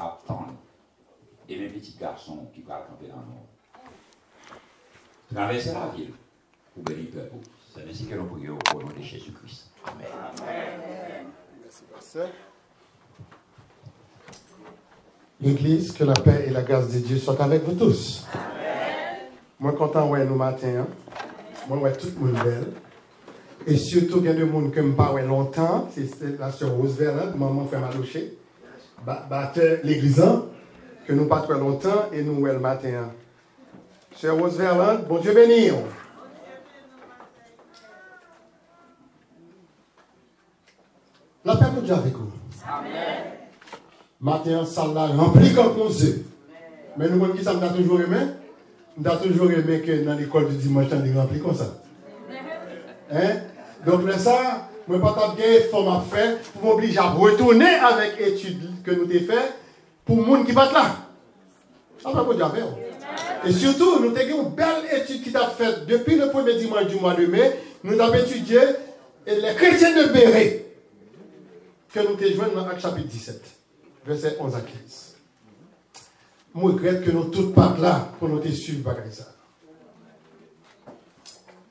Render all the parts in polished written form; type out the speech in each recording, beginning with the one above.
attendre. Et mes petits garçons qui parlent camper dans nous. Traverser la ville pour bénir le peuple. C'est ainsi que nous prions au nom de Jésus-Christ. Amen. Amen. Merci, pasteur. L'Église, que la paix et la grâce de Dieu soient avec vous tous. Amen. Moi, content, ouais, nous matin. Moi, ouais, tout le monde belle. Et surtout, il y a des gens qui me parlent longtemps. C'est la sœur Roosevelt, maman fait maloucher. L'église, que nous pas très longtemps et nous, ouais, le matin. Sœur Roosevelt, bon Dieu béni. La paix de Dieu avec vous. Amen. Matin, salle là, rempli comme on sait. Mais nous, qui ça, nous avons toujours aimé? Nous avons toujours aimé que dans l'école du dimanche, on est rempli comme ça. Hein? Donc, là, ça, je ne peux pas bien format faire pour m'obliger à retourner avec l'étude que nous avons fait pour les gens qui battent là. Ça va pas dire. Et surtout, nous avons une belle étude qui a faite depuis le premier dimanche du mois de mai. Nous avons étudié les chrétiens de Béret que nous avons joué dans Actes chapitre 17, verset 11 à 15. Je regrette que nous toutes pas là pour nous suivre par ça.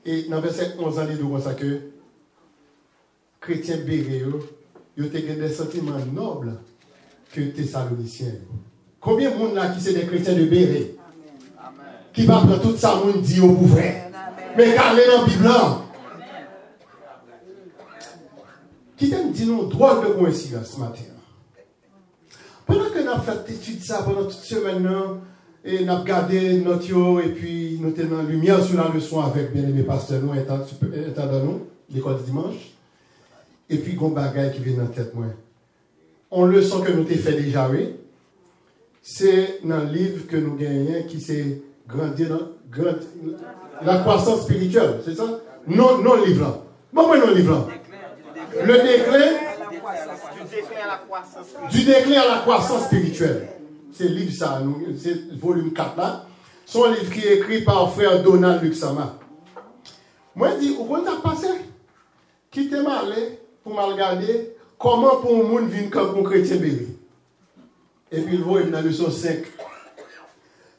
Et dans verset 11 à 12, on sait que chrétiens Béret, ils ont des sentiments nobles que Thessaloniciens. Combien de monde là qui sont des chrétiens de Béret? Qui va prendre tout ça, monde dit au vrai. Mais car les dans la Bible là. Qui t'aime dire nous drôle de coïncidence ce matin. Pendant que nous avons fait l'étude ça pendant toute semaine, et nous avons gardé notre yo, et puis nous avons la lumière sur la leçon avec bien-aimé pasteur nous, étant dans nous, l'école du dimanche. Et puis, il y a un bagage qui vient dans la tête. Moi. On leçon que nous avons fait déjà, oui. C'est dans le livre que nous gagnons qui s'est grandi dans la croissance spirituelle, c'est ça? Non, le livre là. Bon, non, le livre là. Le déclin du déclin à la croissance spirituelle. C'est le livre ça, c'est le volume 4 là. C'est un livre qui est écrit par frère Donald Luxama. Moi, je dis, où on t'a passé? Qui t'est malé pour me regarder comment pour un monde vient comme un chrétien bébé. Et puis il voit dans la leçon 5.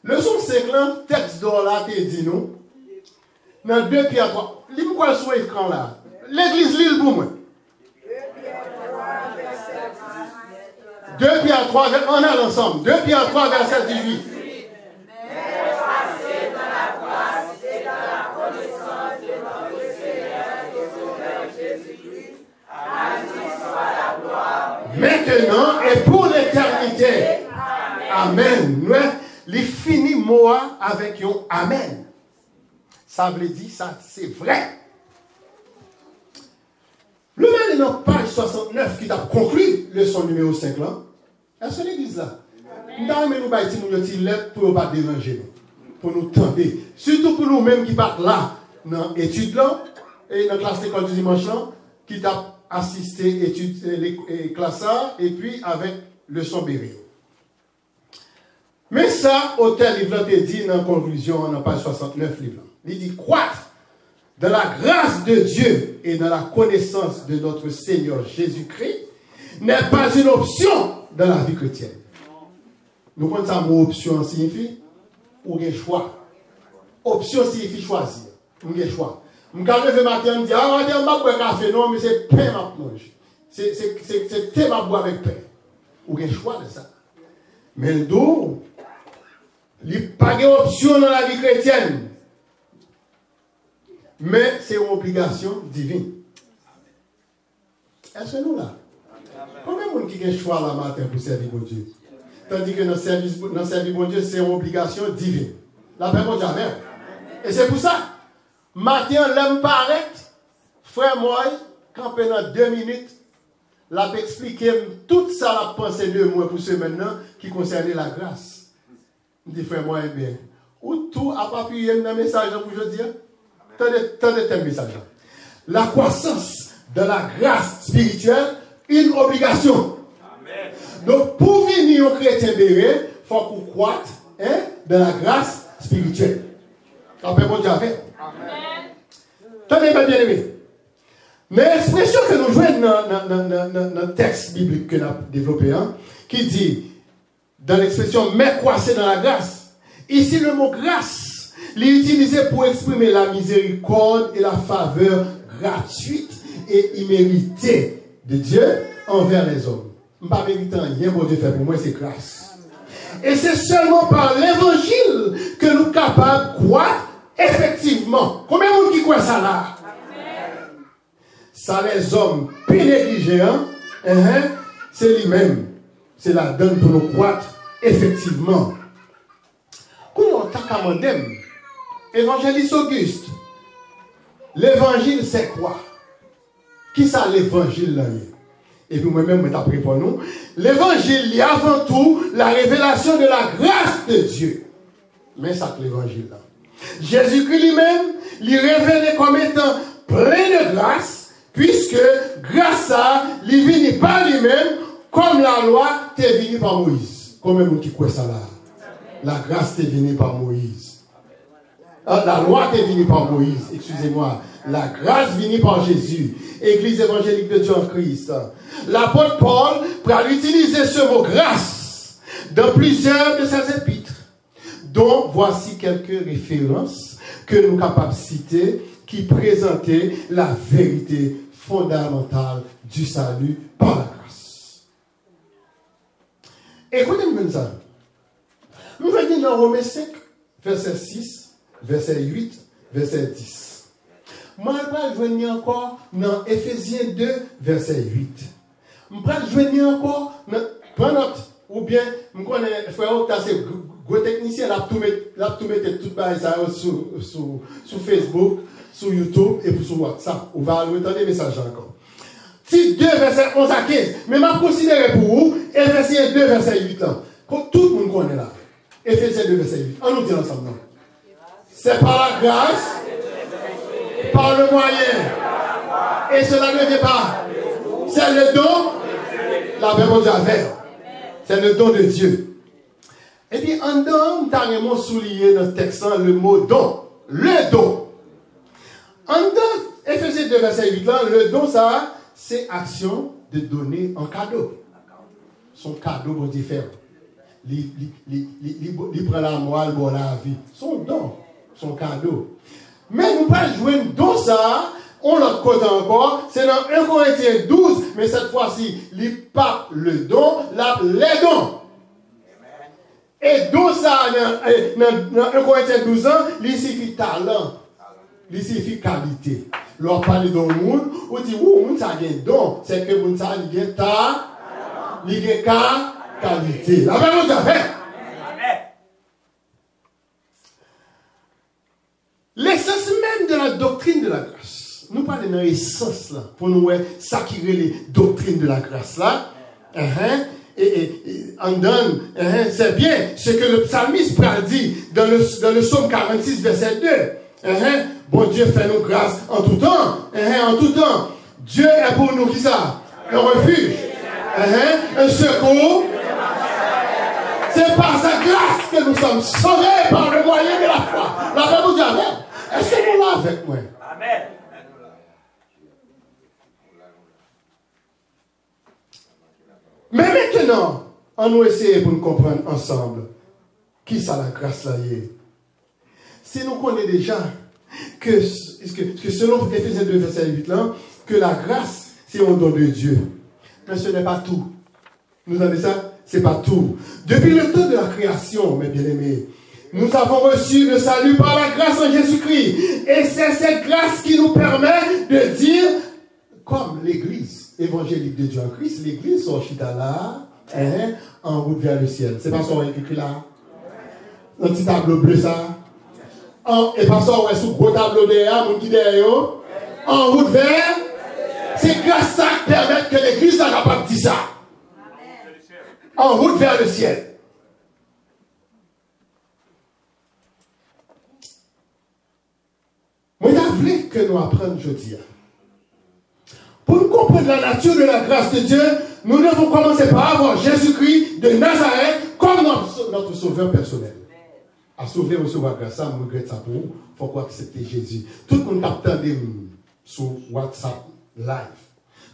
Leçon 5 là, texte d'or là, t'es dit nous. Dans 2 Pierre 3. Lis quoi sur l'écran là? L'église lit pour moi. 2 Pierre 3, on a l'ensemble. 2 Pierre 3, verset 18. Maintenant et pour l'éternité. Amen. Les finis moi avec un amen. Ça veut dire ça, c'est vrai. Le même dans page 69 qui a conclu leçon numéro 5 là. Est-ce que l'église là? Nous avons nous bâti nous une lettre pour ne pas déranger nous. Pour nous tendre. Surtout pour nous-mêmes qui partent là dans l'étude là et dans la classe d'école du dimanche là qui t'a assisté études les classes et puis avec leçon Béret. Mais ça, auteur livre te dit dans la conclusion dans page 69 livre. Il dit croître dans la grâce de Dieu et dans la connaissance de notre Seigneur Jésus-Christ n'est pas une option dans la vie chrétienne. Nous comprenons ça, mon option signifie ou un choix. Option signifie choisir. Ou un choix. Je me lève le matin et me dis, ah, je ne vais pas boire café, non, mais c'est pain ma mange. C'est thé ma boire avec pain. Ou un choix de ça. Mais le dos, il n'y a pas d'option dans la vie chrétienne. Mais c'est une obligation divine. Est-ce que nous là? Combien de monde qui a un choix la matin pour servir mon Dieu? Tandis que dans servir mon Dieu, c'est une obligation divine. La paix mon Dieu. Et c'est pour ça, matin, l'homme paraît, frère moi, quand pendant 2 minutes, l'a expliqué tout ça, la pensée de moi pour ce maintenant qui concernait la grâce. Je dis, frère moi, bien, ou tout a pas pu dans le message pour je dire? Tendez tel message. La croissance de la grâce spirituelle, une obligation. Amen. Donc, pour venir au chrétien béret, il faut qu'on croître de la grâce spirituelle. Après, mon Dieu a fait. Amen. Tenez bien aimé. Mais l'expression que nous jouons dans le texte biblique que nous avons développé, qui dit dans l'expression mais croissez dans la grâce. Ici, le mot grâce, il est utilisé pour exprimer la miséricorde et la faveur gratuite et imméritée de Dieu envers les hommes. Je ne suis pas méritant rien pour Dieu fait pour moi, c'est grâce. Et c'est seulement par l'évangile que nous sommes capables de croire effectivement. Combien de monde qui croit ça là? Ça, les hommes plus négligés, c'est lui-même. C'est la donne pour nous croître effectivement. Quand on t'a commandé, évangéliste Auguste, l'évangile c'est quoi? Qui ça l'évangile là? Et puis moi-même, je t'apprends pour nous. L'évangile est avant tout la révélation de la grâce de Dieu. Mais ça que l'évangile là. Jésus-Christ lui-même, il révélé comme étant plein de grâce, puisque grâce à, il vient par lui-même, comme la loi t'est venue par Moïse. Combien de monde qui croit ça là? La grâce t'est venue par Moïse. La loi t'est venue par Moïse, excusez-moi. La grâce venue par Jésus. Église évangélique de Dieu en Christ. L'apôtre Paul va utiliser ce mot grâce dans plusieurs de ses épîtres, dont voici quelques références que nous sommes capables de citer qui présentaient la vérité fondamentale du salut par la grâce. Écoutez-moi ça. Nous venons dans Romains 5, verset 6, verset 8, verset 10. Moi, je vais venir encore dans Éphésiens 2, verset 8. Je vais venir encore dans... Prends note. Ou bien, je connais frère, c'est gros technicien, là, tout mettre tout ça sur Facebook, sur YouTube et sur WhatsApp. On va entendre des messages encore. Titre 2, verset 11 à 15. Mais je considère pour vous, Éphésiens 2, verset 8. Là. Tout le monde connaît là. Éphésiens 2, verset 8. On nous dit ensemble. C'est par la grâce, par le moyen. Et cela ne vient pas. C'est le don, la Bible dit avec. C'est le don de Dieu. Et puis, en don, nous avons souligné dans le texte le mot don. Le don. En don, Éphésiens 2, verset 8, là, le don, ça, c'est action de donner en cadeau. Son cadeau pour différent. Il prend la moelle pour la vie. Son don, son cadeau. Mais nous pas jouer un don, ça. On l'a côté encore, c'est dans 1 Corinthiens 12, mais cette fois-ci, il pas le don, les dons. Et don ça, dans 1 Corinthiens 12 ans, il signifie talent, il signifie qualité. Lorsqu'on parle d'un monde, on dit, oui, on a un don, c'est que le monde a une qualité. La même chose fait. L'essence même de la doctrine de la grâce. Nous parlons de l'essence là, pour nous s'acquérir les doctrines de la grâce là. Et en donne, c'est bien ce que le psalmiste dit dans le psaume 46, verset 2. Bon Dieu fait nous grâce en tout temps. En tout temps. Dieu est pour nous qui ça? Un refuge. Un secours. C'est par sa grâce que nous sommes sauvés par le moyen de la foi. La Bible dit avec. Est-ce que vous l'avez avec moi? Amen. Mais maintenant, on nous essaie pour nous comprendre ensemble qui ça la grâce là est. Si nous connaissons déjà que selon Éphésiens 2, verset 8 là, que la grâce c'est un don de Dieu. Mais ce n'est pas tout. Nous entendez ça? C'est pas tout. Depuis le temps de la création, mes bien-aimés, nous avons reçu le salut par la grâce en Jésus-Christ. Et c'est cette grâce qui nous permet de dire, comme l'Église évangélique de Dieu en Christ, l'Église sorchita là, en route vers le ciel. C'est pas ça qu'on a écrit là? Un petit tableau bleu ça? Et pas ça on est sous gros tableau derrière, mon qui derrière, en route vers, c'est grâce à ça qui permet que l'Église soit capable de dire ça. En route vers le ciel. Moi, je voulais que nous apprenions aujourd'hui. Pour nous comprendre la nature de la grâce de Dieu, nous devons commencer par avoir Jésus-Christ de Nazareth comme notre sauveur personnel. À sauver recevoir grâce, ça, je regrette ça pour vous. Il faut accepter Jésus. Tout le monde qui attend sur WhatsApp live.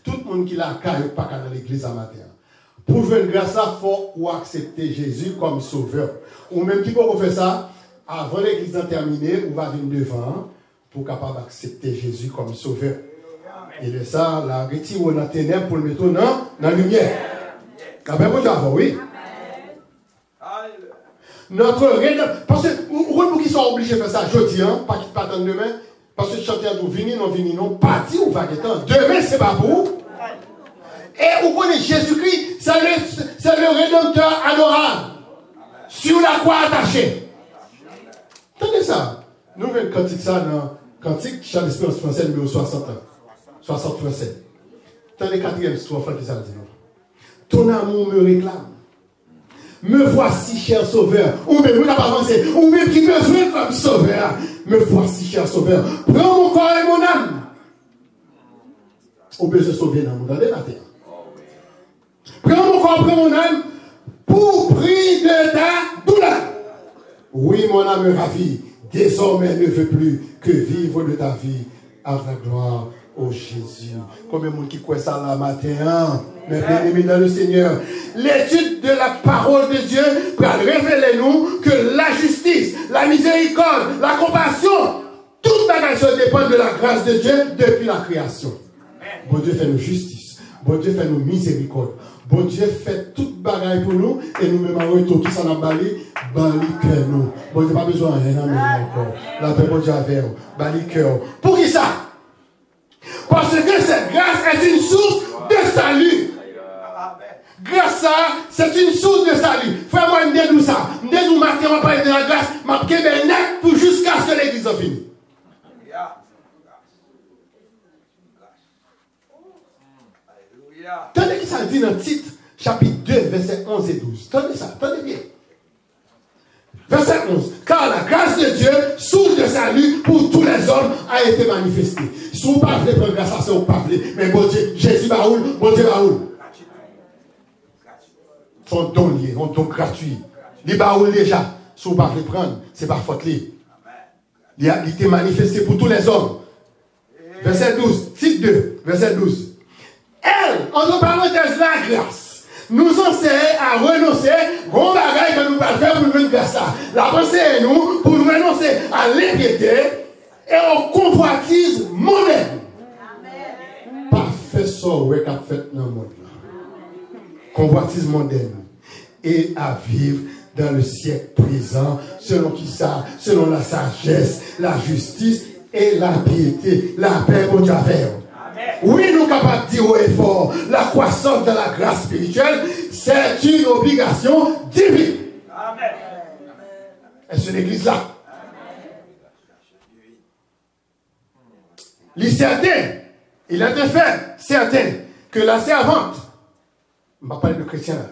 Tout le monde qui l'a pas dans l'église à matin. Pour jouer une grâce là, il faut accepter Jésus comme sauveur. Ou même qui peut faire ça, avant l'église de terminer, on va venir devant pour capable d'accepter Jésus comme sauveur. Et de ça, la retire dans la ténèbres pour le mettre dans la lumière. Après, vous avez oui. Notre rédemption. Parce que, vous qui sont obligés de faire ça, je dis, pas qu'ils partent demain, parce que chanteur nous vini, non, parti ou va temps. Demain, c'est pas pour vous. Et vous connaissez Jésus-Christ, c'est le rédempteur adorable. Sur la croix attachée. Attendez ça. Nous venons de cantique ça dans Cantique, chant d'espérance français numéro 60 français. Attendez, quatrième strophe qui ça dit non. Ton amour me réclame. Me voici, cher sauveur. Ou même, nous n'avons pas avancé. Ou même qui me besoin comme sauveur. Me voici, cher sauveur. Prends mon corps et mon âme. Ou besoin de sauver dans mon âme. Prends mon corps, prends mon âme. Pour prix de ta douleur. Oui, mon âme ravie. Désormais ne veut plus que vivre de ta vie à la gloire. Oh Jésus, combien de monde qui croit ça là matin, mais bien aimé dans le Seigneur. L'étude de la parole de Dieu pour révéler nous que la justice, la miséricorde, la compassion, toute bagage dépend de la grâce de Dieu depuis la création. Bon Dieu fait nous justice, bon Dieu fait nous miséricorde, bon Dieu fait toute bagaille pour nous et nous même en retour qui s'en a bali cœur nous. Bon Dieu pas besoin de rien encore. La paix bon Dieu avec vous, bali cœur. Pour qui ça? Parce que cette grâce est une source de salut. Grâce à, c'est une source de salut. Frère-moi, nous disons ça. Nous disons matin, on va parler de la grâce, mais net pour jusqu'à ce que l'église en finisse. Tenez qui ça dit dans le titre, chapitre 2, versets 11 et 12. Tenez ça, tenez bien. Verset 11. Car la grâce de Dieu, source de salut pour tous les hommes, a été manifestée. Si vous ne pouvez pas prendre grâce à ça, vous ne pouvez pas. Mais bon Dieu, Jésus Baoul, bon Dieu Baoul. Son don lié, un don gratuit. Les Baoul déjà, si vous ne pouvez pas prendre, ce n'est pas faute lié. Il a été manifesté pour tous les hommes. Verset 12, titre 2, verset 12. Elle, entre parenthèses, la grâce, nous enseigne à renoncer au bagage que nous allons faire pour nous faire ça. La pensée est nous pour nous renoncer à l'impiété et aux convoitises mondaines. Pas fait ça, ouais, qu'a fait dans le monde. Convoitise mondaine. Et à vivre dans le siècle présent, selon qui ça, selon la sagesse, la justice et la piété, la paix au Dieu. Oui, nous sommes capables de dire au effort, la croissance de la grâce spirituelle, c'est une obligation divine. Amen. Est-ce une église là? Il est certain, il a été fait certain que la servante, on va parler de chrétien là,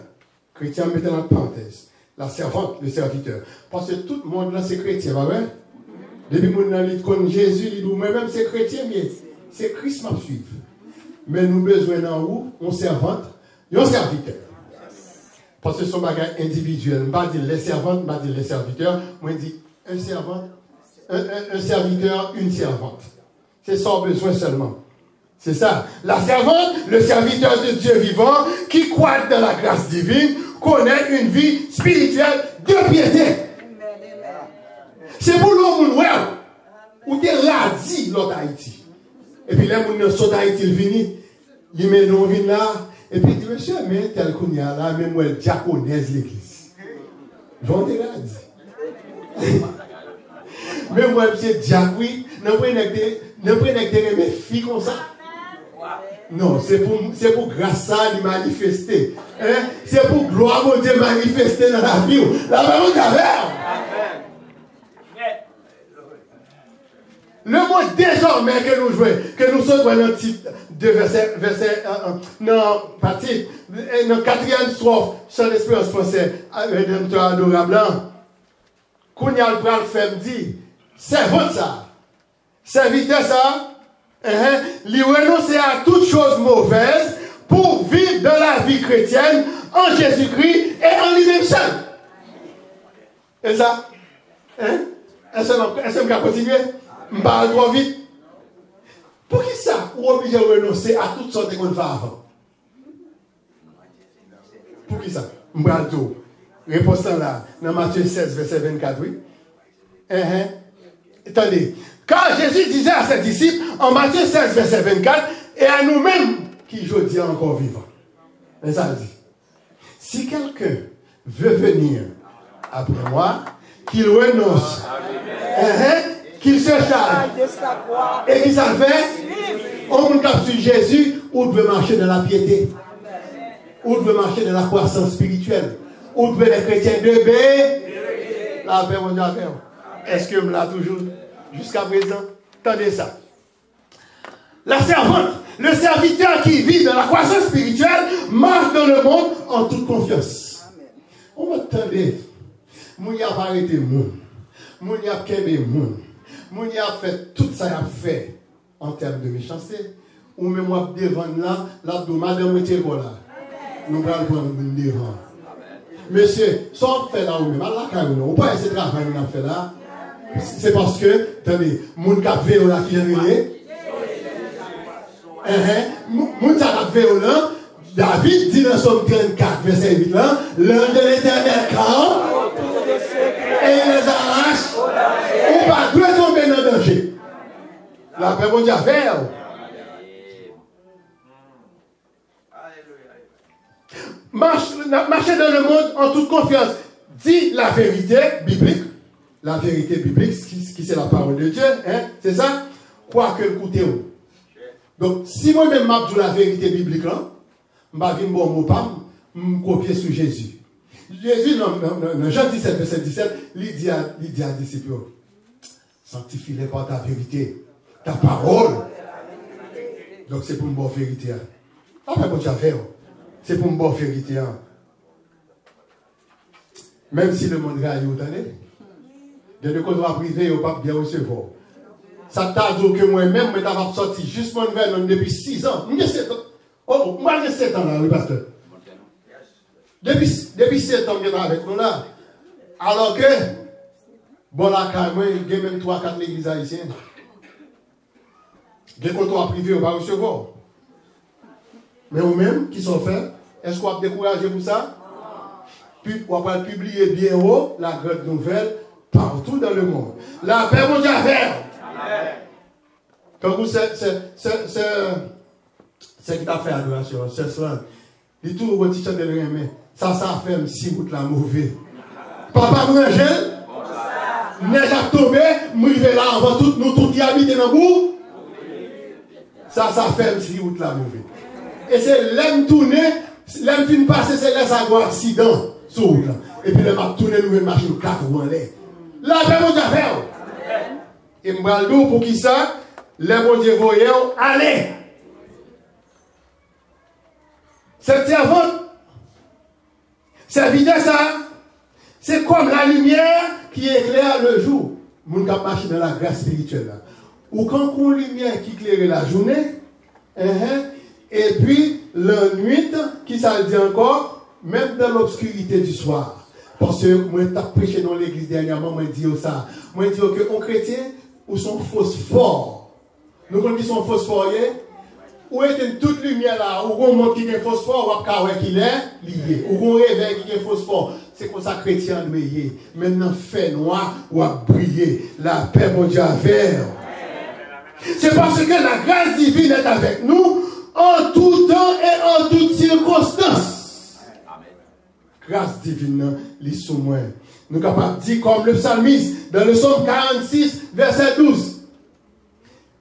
chrétien mettez dans parenthèse, la servante, le serviteur, parce que tout le monde là c'est chrétien, pas vrai? Depuis que nous connaissons Jésus, il dit moi-même c'est chrétien, mais c'est Christ m'a suivre. Mais nous besoin d'en haut, on servante, et on serviteur. Parce que ce sont des bagages individuels. Je ne vais pas dire les servantes, je ne vais pas dire les serviteurs. Moi, je dis un servant, un serviteur, une servante. C'est sans besoin seulement. C'est ça. La servante, le serviteur de Dieu vivant, qui croit dans la grâce divine, connaît une vie spirituelle de piété. C'est pour l'homme où tu es radis l'autre Haïti. Et puis là, mon saut d'Haïti, il vient, il met nos vins là, et puis il dit, monsieur, mais tel qu'on y a là, même moi, le diaconaise l'église. J'en ai dit. Même moi, monsieur, diacre, oui, ne prenez que mes filles comme ça. Non, c'est pour grâce à lui manifester. Hein? C'est pour gloire mon Dieu manifester dans la vie. La parole d'avers. Le mot désormais que nous jouons, que nous sommes dans le titre de verset non, partie, dans la quatrième strophe, sur l'espérance français, rédempteur adorable, qu'on y a le fait dit, servante ça, serviteur ça, lui renoncer à toutes choses mauvaises pour vivre dans la vie chrétienne en Jésus-Christ et en lui-même seul. Et ça, est-ce que je vais continuer? Je parle trop vite. Pour qui ça? Ou obligé de renoncer à toutes sortes de choses avant? Pour qui ça? M'bralto. Réponse là, dans Matthieu 16, verset 24, oui. Attendez. Quand Jésus disait à ses disciples, en Matthieu 16, verset 24, et à nous-mêmes, qui je dis encore vivants. Mais ça dit, si quelqu'un veut venir après moi, qu'il renonce, qu'il se charge, et qu'il s'en fait, on cap sur Jésus, ou doit marcher dans la piété, ou doit marcher dans la croissance spirituelle, ou doit les chrétiens de B, la paix mondiale. Est-ce que me l'a toujours jusqu'à présent? Attendez ça. La servante, le serviteur qui vit dans la croissance spirituelle, marche dans le monde en toute confiance. On va attendre. Moun y a pas arrêté moun. Moun y a kébé moun. Moun y a fait tout ça y a fait en termes de méchanceté. Ou même moi devant là, la madame était là. Nous allons prendre devant. Monsieur, sans faire là ou même, Allah carrément, ou pas essayer de travailler nous fait là. C'est parce que, attendez, moun kap véo là qui vient de moun kap véo là, David dit dans Somme 34, verset 8 là, l'un de l'Éternel camp, et il les arrache, ou pas doit tomber dans le danger. La paix mondiale faire. Marcher dans le monde en toute confiance. Dis la vérité biblique. La vérité biblique, qui c'est la parole de Dieu, hein? C'est ça? Quoi que le côté. Donc, si moi-même m'abdou la vérité biblique, là, je vais bon mot pas, me copier sur Jésus. Jésus, dans Jean 17, verset 17, il dit à disciples, sanctifie-les par ta vérité, ta parole. Donc, c'est pour une bonne vérité. Après, quand tu as fait, c'est pour une bonne vérité. Même si le monde gagne autant, de nos contrats privés, il n'y a pas bien recevoir. Ça t'a dit que moi-même, je suis sorti juste mon verre depuis 6 ans. Moi, j'ai 7 ans. Oh, moi, j'ai 7 ans là, oui, pasteur. Depuis 7 ans, je suis avec nous là. Alors que, bon, là, moi, il y a même 3-4 l'église haïtienne. Des contrats privés, on va recevoir. Mais vous-même, qui sont faits, est-ce qu'on va décourager pour ça? Puis, on va publier bien haut la grande nouvelle partout dans le monde. La paix mondiale faire. Quand vous c'est qui t'a fait adoration, c'est ça. Il tout le petit de l'aimer. Ça fait si vous la mauvais. Papa Brangel, neige a tombé, m'rive là avant tout, nous tous qui habitent dans le bout. Ça fait si vous la mauvais. Et c'est l'aime tourner, l'aime fin passer, c'est laisse avoir accident sur route. Et puis le m'a tourné nouvelle machine 4 roues en l'air. La paix mondiale faire. Et m'baldo pour qui ça? Les bon Dieu voyez, allez! Cette servante, serviteur ça, c'est comme la lumière qui éclaire le jour. Moun kap marche dans la grâce spirituelle là. Ou quand on lumière qui éclaire la journée, et puis la nuit, qui ça dit encore, même dans l'obscurité du soir. Parce que moi, je prêché dans l'église dernièrement, moi, je dis ça. Moi, je dis que les chrétiens, ou sont phosphores. Nous connaissons qui sont phosphores, où est toute lumière là, où on montre qu'il y a phosphore, ou à qu'il est lié. Où on réveille qu'il y a phosphore. C'est comme ça chrétien de veiller. Maintenant, fait noir ou à briller. La paix mondiale vert. C'est parce que la grâce divine est avec nous en tout temps et en toutes circonstances. Grâce divine, lis sous moi. Nous sommes capables de dire comme le psalmiste dans le psaume 46, verset 12.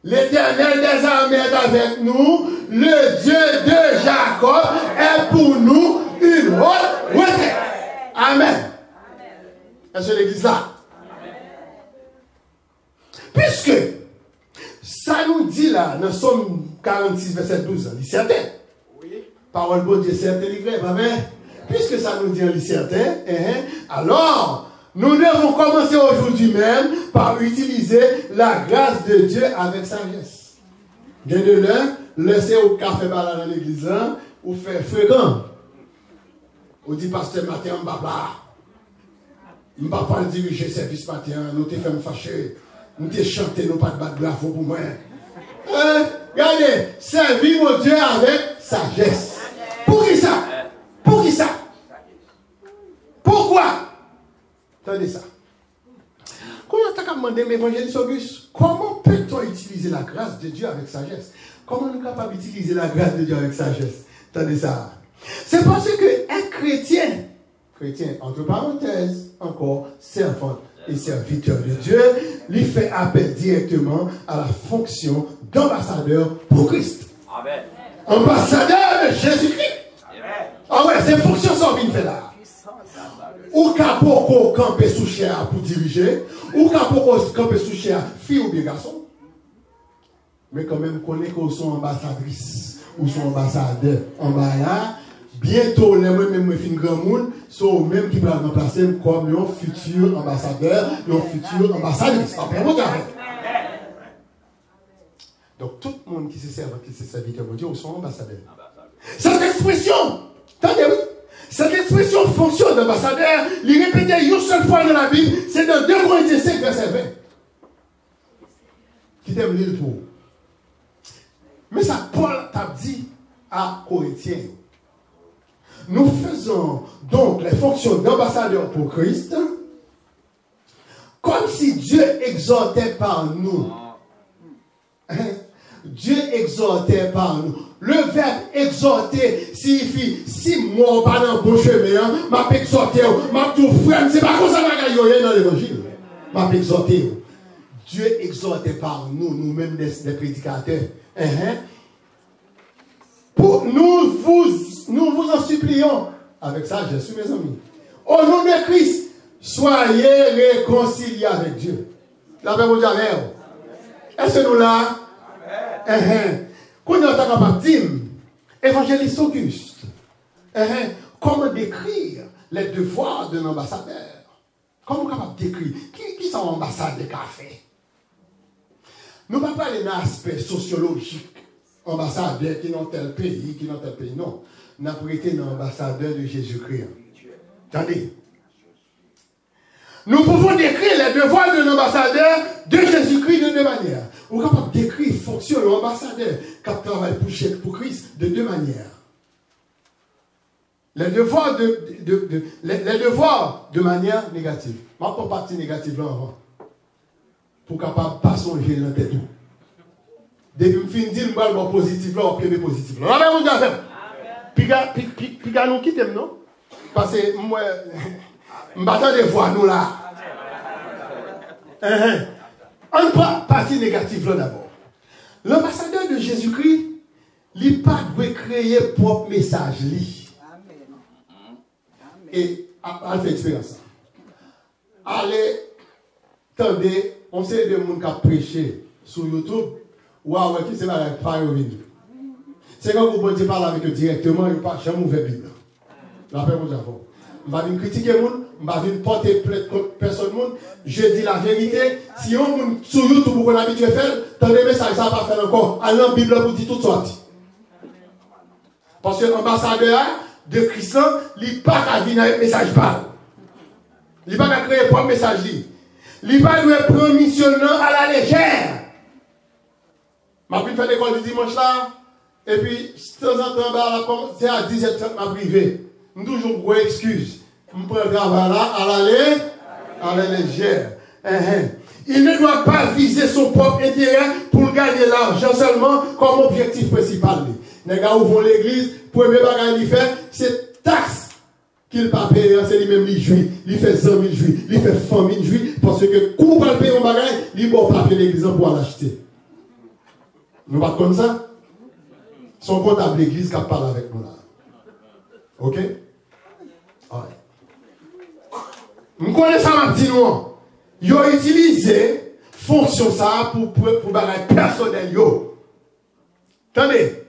L'Éternel des armées est avec nous, le Dieu de Jacob est pour nous une haute retraite. Amen. Est-ce que l'église là? Puisque ça nous dit là, dans le psaume 46, verset 12, il est certain. Parole de Dieu, certain, livré, pas vrai? Puisque ça nous dit en certain, alors, nous devons commencer aujourd'hui même par utiliser la grâce de Dieu avec sagesse. Bien de l'un, laissez au café balade dans l'église, ou faire fréquent. Ou dit, pasteur matin, baba. Je ne vais pas diriger service matin, nous te fait me fâcher. Nous te chanter, nous pas de battre bravo pour moi. Regardez, servir mon Dieu avec sagesse. Pour qui ça? Pour qui ça? Pourquoi? Attendez ça. Quand on t'a demandé, mais évangéliste Auguste, comment peut-on utiliser la grâce de Dieu avec sagesse? Comment nous sommes capables d'utiliser la grâce de Dieu avec sagesse? Attendez ça. C'est parce qu'un chrétien, entre parenthèses, encore, servant et serviteur de Dieu, lui fait appel directement à la fonction d'ambassadeur pour Christ. Amen. Ambassadeur de Jésus-Christ. Ah ouais, c'est fonction ça qu'il fait là. Ou capoko camper sous chair pour diriger, ou capoko camper sous chair fille ou bien garçon. Mais quand même, connaît qu'on sont ambassadrices ou sont ambassadeurs en bas là. Bientôt, les mêmes fin grand monde sont même qui peuvent remplacer comme un futur ambassadeur, un futur ambassadrice. Après, vous avez. Donc, tout le monde qui se sert, qui se servit de Dieu, sont ambassadeurs. Cette expression, attendez-vous, cette expression fonction d'ambassadeur, il répétait une seule fois dans la Bible, c'est dans 2 Corinthiens 5, verset 20. Qui t'aime lire pour. Mais ça, Paul t'a dit à Corinthiens. Nous faisons donc les fonctions d'ambassadeur pour Christ, comme si Dieu exhortait par nous. Dieu exhortait par nous. Le verbe exhorter signifie si moi pas dans bon chemin, m'a exhorté, m'a tout frère, c'est pas comme ça que dans l'évangile. M'a exhorté. Dieu exhortait par nous, nous-mêmes des prédicateurs. Pour nous vous en supplions, avec ça, je suis mes amis. Au nom de Christ, soyez réconciliés avec Dieu. La paix vous jamais. Est-ce que nous là? Quand on est capable de dire, évangéliste Auguste, comment décrire les devoirs d'un ambassadeur? Comment on est capable de décrire? Qui sont ambassadeurs de café? Nous ne parlons pas d'un aspect sociologique. Ambassadeur qui n'ont tel pays, non. Nous avons été un ambassadeur de Jésus-Christ. Attendez. Nous pouvons décrire les devoirs d'un ambassadeur de Jésus-Christ de 2 manières. Nous sommes capables de décrire la fonction de l'ambassadeur qui travaille pour Christ de 2 manières. Les devoirs de manière négative. Je vais pas partie négative là avant. Pour capable de pas songer dans la tête. Depuis que je finis de dire que je suis positif là, je suis positif là. Là, mon Dieu, puis nous quittons, non? Parce que moi, je m'attends de voir nous là. On pas partie négative là d'abord. L'ambassadeur de Jésus-Christ, il n'a pas de créer propre message. Et on fait expérience. Allez, attendez, on sait de monde qui a prêché sur YouTube. Waouh, qui c'est là avec c'est quand vous pouvez parler avec eux directement, il n'y a pas jamais ouvert Bible. La paix vous avons. Je ne vais pas critiquer les gens, je ne vais pas porter plainte contre personne. Je dis la vérité. Si on est sur YouTube, vous avez habitué à faire, tant de messages, ça ne va pas faire encore. Allez en Bible pour dire tout sorti. Parce que l'ambassadeur de Christ, il n'est pas qu'à venir avec un message parle. Il n'est pas qu'à créer un message. Il n'est pas qu'à prendre mission à la légère. Je vais faire l'école du dimanche là. Et puis, de temps en temps, c'est à 17h ma privée. Je suis toujours une excuse. Je prends le travail là, à la légère. Il ne doit pas viser son propre intérêt pour gagner l'argent seulement comme objectif principal. Les gars ouvrent l'église, premier bagage qu'il fait, c'est taxe qu'il ne pas payer, c'est lui-même qui jouit. Il fait 100 000 jouit, il fait 100 000 jouit, parce que quand on va payer un bagage, il ne va pas payer l'église pour l'acheter. Nous pas comme ça. Son comptable l'église qui parle avec nous là. Ok? Ouais. Nous connaissons ma petite nom. Ils ont utilisé fonction ça pour bagage personnel. Attendez.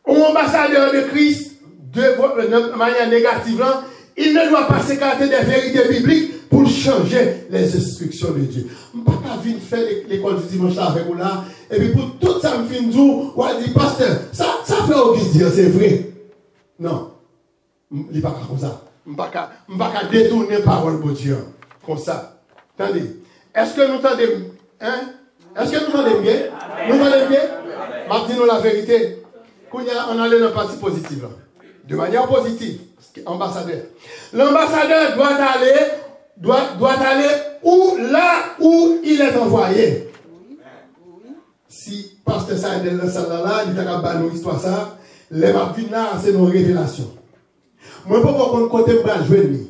Un ambassadeur de Christ, de manière négative, là, il ne doit pas s'écarter des vérités bibliques pour changer les instructions de Dieu. Je ne peux pas venir faire l'école du dimanche avec vous là, et puis pour tout ça, je finis ou on dit, pasteur, ça fait Auguste dire, c'est vrai. Non, il n'est pas comme ça. Je ne peux pas détourner la parole de Dieu. Comme ça. Attendez, est-ce que nous entendons, hein? Est-ce que nous entendons bien? Nous entendons bien? Je dis nous la vérité. Quand on allait dans la partie positive là. de manière positive, ambassadeur. L'ambassadeur doit aller là où il est envoyé. Si pasteur Saïdel là, il a pas nous histoire ça, les mapina c'est nos révélations. Moi pas qu'on côté bras jouer.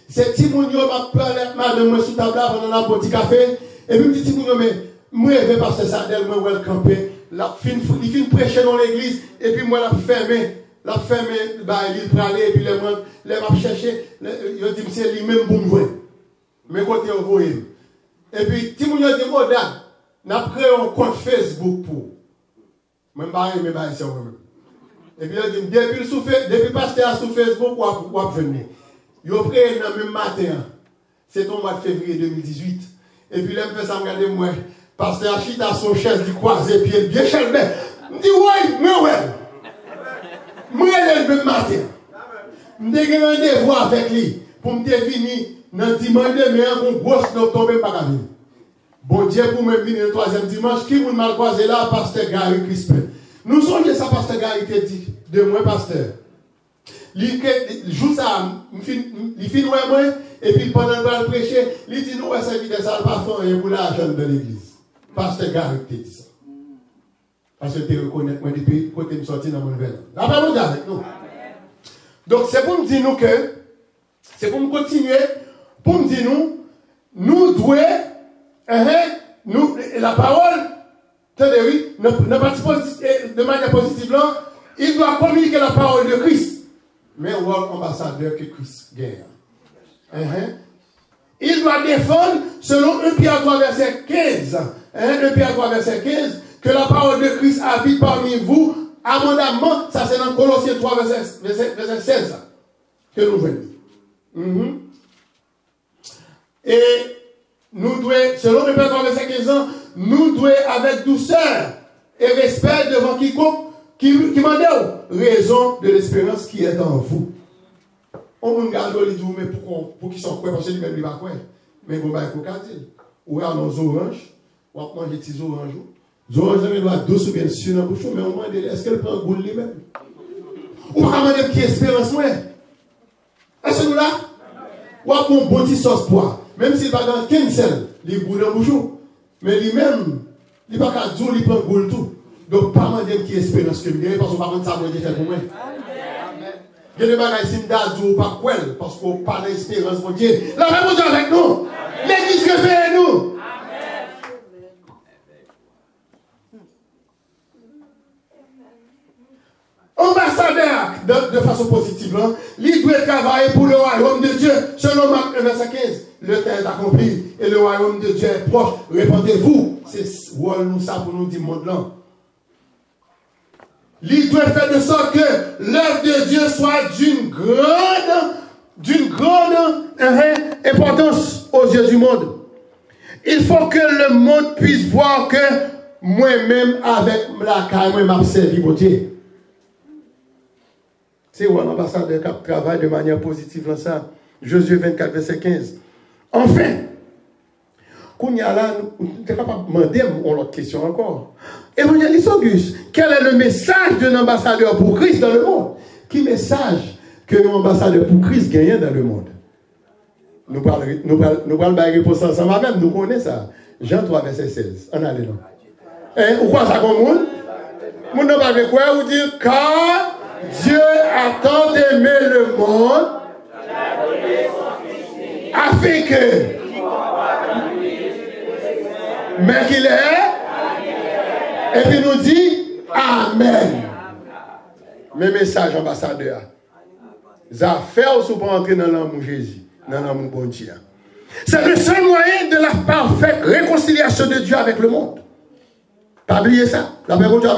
C'est petit moun yo m'a parlé madame moi sous table pendant un petit café et puis petit moun mais moi je pasteur Saïdel moi wel camper, la fin prêcher dans l'église et puis moi la fermer bah il pralé et puis les m'a chercher yo dit c'est lui même pour me voir. Mais côté on voit. Et puis petit moun yo dit oh dad n'a créé un compte Facebook pour. Même pas aimer bah c'est moi même. Et puis il dit depuis pasteur sur Facebook ou venir. Yo créé le même matin. C'est au mois de février 2018. Et puis là me fait ça regarder moi pasteur Achita son chaise du croisé pied bien chelbe. Me dit ouais, mais ouais. Moi le même matin. Me dé rendez-vous avec lui pour me venir dans dimanche demain pour grosse note tomber pas venir. Bon Dieu pour me venir le troisième dimanche, qui vous mal croisé là, pasteur Gary Crispin. Nous sommes ça, pasteur Gary qui dit, de moi, pasteur. Il joue ça, il finit moi, et puis pendant le prêcher, il dit, nous, ça dit, ça pas faire pour l'argent de l'église. Pasteur Gary qui dit ça. Parce que tu reconnais, moi, depuis que tu es sorti dans mon nouvelle. La parole avec nous. Donc, c'est pour me dire nous que, c'est pour me continuer, pour me dire nous devons, la parole, de manière positive, là, il doit communiquer la parole de Christ. Mais on voit ambassadeur que Christ gagne. Il doit défendre, selon 1 Pierre 3, verset 15, 1 Pierre 3, verset 15, que la parole de Christ habite parmi vous, abondamment, ça c'est dans Colossiens 3, verset 16, que nous venons. Et nous devons, selon le Père verset 15 ans, nous devons avec douceur et respect devant quiconque qui m'a dit raison de l'espérance qui est en vous. On me regarde et dit, mais pour qu'ils soient quoi, parce que lui-même il va quoi. Mais vous m'avez dit, ou alors nos oranges, ou alors manger des petits oranges. Les oranges, ils doivent douce ou bien sûr dans la bouche, mais on m'a dit, est-ce qu'elle prend un goût lui-même? Ou pas demander qui espérance, moi? Est-ce que nous là? Ou alors un bon petit sauce poire. Même s'il va dans 15 sel, il goûte dans la bouche. Mais lui-même, il va pas dire, il prend goût tout. Donc, pas demander qui espérance que vous avez, parce que par contre, ça va être fait pour moi. Il y a des bagages qui me disent pas quoi, parce qu'on parle d'espérance, mon Dieu. La même chose avec nous. L'église que fait nous. Ambassadeur de façon positive, il doit travailler pour le royaume de Dieu. Selon Marc 1, verset 15, le temps est accompli et le royaume de Dieu est proche. Répondez-vous. C'est nous ça pour nous dire monde là. Il doit faire de sorte que l'œuvre de Dieu soit d'une grande importance aux yeux du monde. Il faut que le monde puisse voir que moi-même, avec la carrière, m'a servi mon Dieu. C'est où l'ambassadeur qui travaille de manière positive dans ça. Josué 24, verset 15. Enfin, quand il y a là, nous sommes capables de demander une autre question encore. Évangéliste Auguste, quel est le message d'un ambassadeur pour Christ dans le monde? Quel message que nos ambassadeurs pour Christ gagnent dans le monde? Nous parlons de la réponse ensemble avec nous connaissons ça. Jean 3, verset 16. On allait là. Ou quoi ça comme monde? Nous ne parlons pas quoi? Vous dire car Dieu a tant aimé le monde afin que mais qu'il est et puis nous dit Amen. Mes messages ambassadeurs. Ça fait aussi pour entrer dans l'amour Jésus, dans l'amour bon Dieu. C'est le seul moyen de la parfaite réconciliation de Dieu avec le monde. Pas oublier ça, la paix contre la.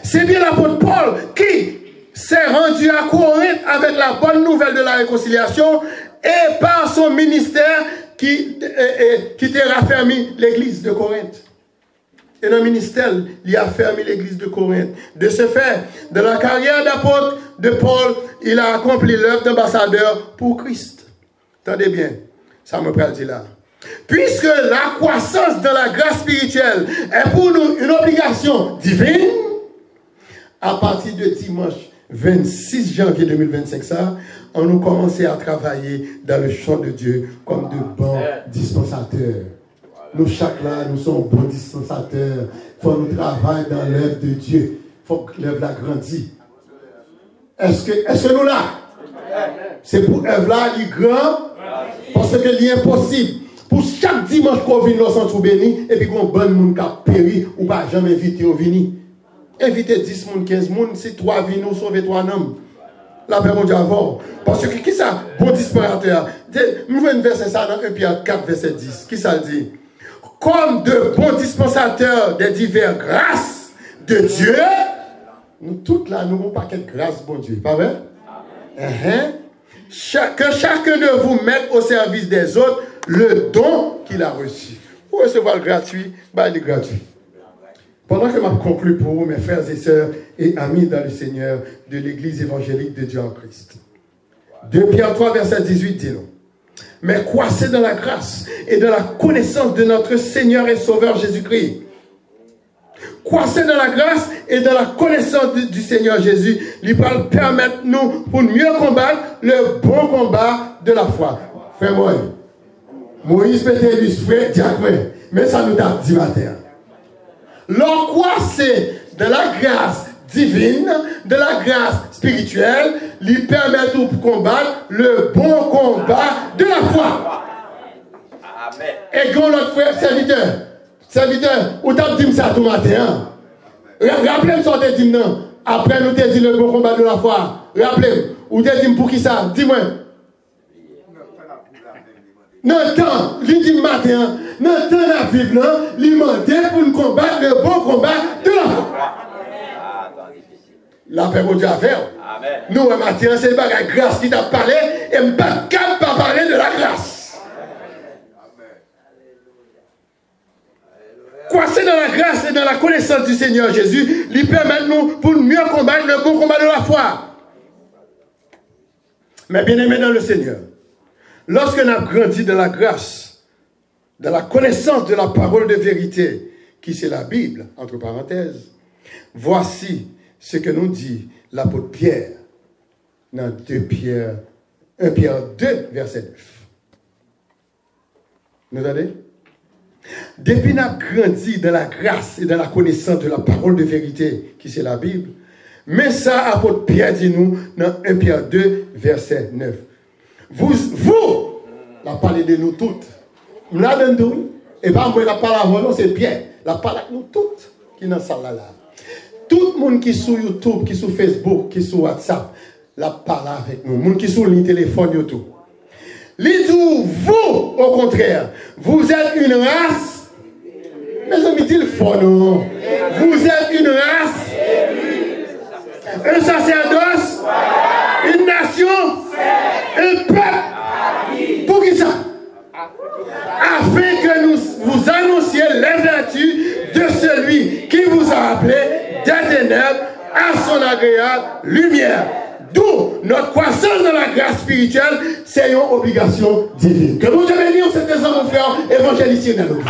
C'est bien l'apôtre Paul qui s'est rendu à Corinthe avec la bonne nouvelle de la réconciliation et par son ministère qui a raffermi l'église de Corinthe. Et le ministère, il a fermé l'église de Corinthe. De ce fait, dans la carrière d'apôtre de Paul, il a accompli l'œuvre d'ambassadeur pour Christ. Attendez bien, ça me parle de là. Puisque la croissance de la grâce spirituelle est pour nous une obligation divine, à partir de dimanche 26 janvier 2025, ça, on nous commençait à travailler dans le champ de Dieu comme de bons dispensateurs. Nous, chaque là, nous sommes bons dispensateurs. Il faut nous travailler dans l'œuvre de Dieu. Il faut que l'œuvre là grandisse. Est-ce que nous là? C'est pour l'œuvre là, il est grand, parce que c'est impossible. Pour chaque dimanche qu'on vient, nous sommes bénis, et puis qu'on bon monde qui a péri, ou pas jamais inviter au vini. Invitez 10 moun, 15 moun, si 3 viennent, nous sauver 3 hommes. La paix mon Dieu avant. Parce que qui ça? Bon disparateur. Nous voyons un verset ça dans 1 Pierre 4, verset 10. Qui ça dit? Comme de bons dispensateurs des diverses grâces de Dieu, nous toutes là, nous n'avons pas quelle grâce, bon Dieu. Pas vrai? Que chacun de vous mette au service des autres le don qu'il a reçu. Pour recevoir le gratuit, bah, il est gratuit. Pendant que je conclue pour vous, mes frères et sœurs et amis dans le Seigneur de l'Église évangélique de Dieu en Christ. 2 Pierre 3, verset 18 dit non. Mais croissez dans la grâce et dans la connaissance de notre Seigneur et Sauveur Jésus-Christ. Croissez dans la grâce et dans la connaissance du Seigneur Jésus. Il va permettre nous pour mieux combattre le bon combat de la foi. Frère Moïse mettait du frère diacre, mais ça nous a dit matin. Leur croissez de la grâce divine, de la grâce spirituelle, lui permet de combattre le bon combat de la foi. Amen. Et quand notre frère serviteur, où t'as dit ça tout matin? Rappelez-moi ce que tu dit non. Après nous t'as dit le bon combat de la foi. Rappelez-moi, où t'as dit pour qui ça? Dis-moi. Non, temps, il dit matin, non, temps la Bible, il demandait pour nous combattre le bon combat de la foi. La paix pour Dieu à faire. Nous, matin, c'est pas la grâce qui t'a parlé, et je ne pas capable de parler de la grâce. Croissez dans la grâce et dans la connaissance du Seigneur Jésus, lui permet nous pour mieux combattre le bon combat de la foi. Mais bien aimé dans le Seigneur, lorsque nous avons grandi dans la grâce, dans la connaissance de la parole de vérité, qui c'est la Bible, entre parenthèses, voici ce que nous dit l'apôtre Pierre dans 1 Pierre 2, verset 9. Vous entendez? Depuis nous avons grandi dans la grâce et dans la connaissance de la parole de vérité, qui c'est la Bible, mais ça, l'apôtre Pierre dit nous dans 1 Pierre 2, verset 9. Vous, la parlé de nous toutes. Nous l'avons nous, et pas moi la parole avant nous, c'est Pierre. La parole de nous toutes qui dans salle là. Tout le monde qui est sur YouTube, qui est sur Facebook, qui est sur WhatsApp, la parle avec nous. Le monde qui est sur le téléphone, YouTube. Les vous, au contraire, vous êtes une race. Mes amis, dis le fort, non. Vous êtes une race. Un sacerdoce. Une nation. Un peuple. Pour qui ça? Afin que nous vous annoncions les vertus de celui qui vous a appelé des ténèbres à son agréable lumière. D'où notre croissance dans la grâce spirituelle, c'est une obligation divine. Que vous bénisse, c'est un frère évangéliste dans nous.